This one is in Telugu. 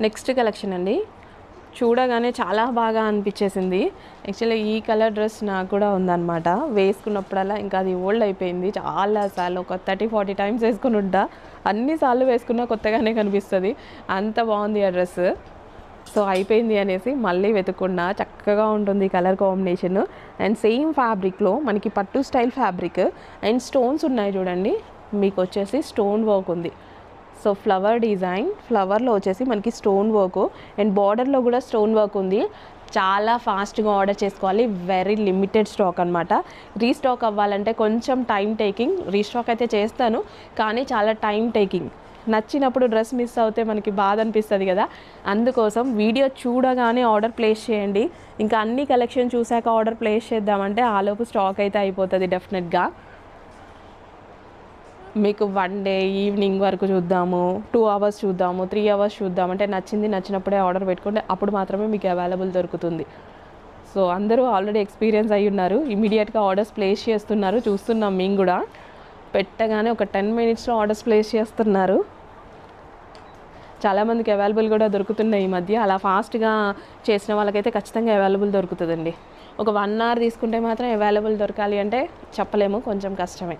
నెక్స్ట్ కలెక్షన్ అండి. చూడగానే చాలా బాగా అనిపించేసింది. యాక్చువల్లీ ఈ కలర్ డ్రెస్ నాకు కూడా ఉందన్నమాట. వేసుకున్నప్పుడల్లా ఇంకా అది ఓల్డ్ అయిపోయింది. చాలాసార్లు ఒక 30-40 టైమ్స్ వేసుకుని ఉంటా. అన్నిసార్లు వేసుకున్నా కొత్తగానే కనిపిస్తుంది. అంత బాగుంది ఆ డ్రెస్. సో అయిపోయింది అనేసి మళ్ళీ వెతుక్కున్నా. చక్కగా ఉంటుంది కలర్ కాంబినేషన్. అండ్ సేమ్ ఫ్యాబ్రిక్లో మనకి పట్టు స్టైల్ ఫ్యాబ్రిక్ అండ్ స్టోన్స్ ఉన్నాయి చూడండి. మీకు వచ్చేసి స్టోన్ వర్క్ ఉంది. సో ఫ్లవర్ డిజైన్, ఫ్లవర్లో వచ్చేసి మనకి స్టోన్ వర్క్ అండ్ బార్డర్లో కూడా స్టోన్ వర్క్ ఉంది. చాలా ఫాస్ట్గా ఆర్డర్ చేసుకోవాలి. వెరీ లిమిటెడ్ స్టాక్ అనమాట. రీస్టాక్ అవ్వాలంటే కొంచెం టైం టేకింగ్. రీస్టాక్ అయితే చేస్తాను, కానీ చాలా టైం టేకింగ్. నచ్చినప్పుడు డ్రెస్ మిస్ అవుతే మనకి బాధ అనిపిస్తుంది కదా. అందుకోసం వీడియో చూడగానే ఆర్డర్ ప్లేస్ చేయండి. ఇంకా అన్ని కలెక్షన్ చూశాక ఆర్డర్ ప్లేస్ చేద్దామంటే ఆలోపు స్టాక్ అయితే అయిపోతుంది డెఫినెట్గా. మీకు 1 డే ఈవినింగ్ వరకు చూద్దాము, 2 అవర్స్ చూద్దాము, 3 అవర్స్ చూద్దాం అంటే నచ్చినప్పుడే ఆర్డర్ పెట్టుకుంటే అప్పుడు మాత్రమే మీకు అవైలబుల్ దొరుకుతుంది. సో అందరూ ఆల్రెడీ ఎక్స్పీరియన్స్ అయ్యి ఉన్నారు. ఇమీడియట్గా ఆర్డర్స్ ప్లేస్ చేస్తున్నారు. చూస్తున్నాం మేము కూడా. పెట్టగానే ఒక 10 మినిట్స్లో ఆర్డర్స్ ప్లేస్ చేస్తున్నారు. చాలామందికి అవైలబుల్ కూడా దొరుకుతున్నాయి ఈ మధ్య. అలా ఫాస్ట్గా చేసిన వాళ్ళకైతే ఖచ్చితంగా అవైలబుల్ దొరుకుతుందండి. ఒక 1 అవర్ తీసుకుంటే మాత్రం అవైలబుల్ దొరకాలి అంటే చెప్పలేము, కొంచెం కష్టమే.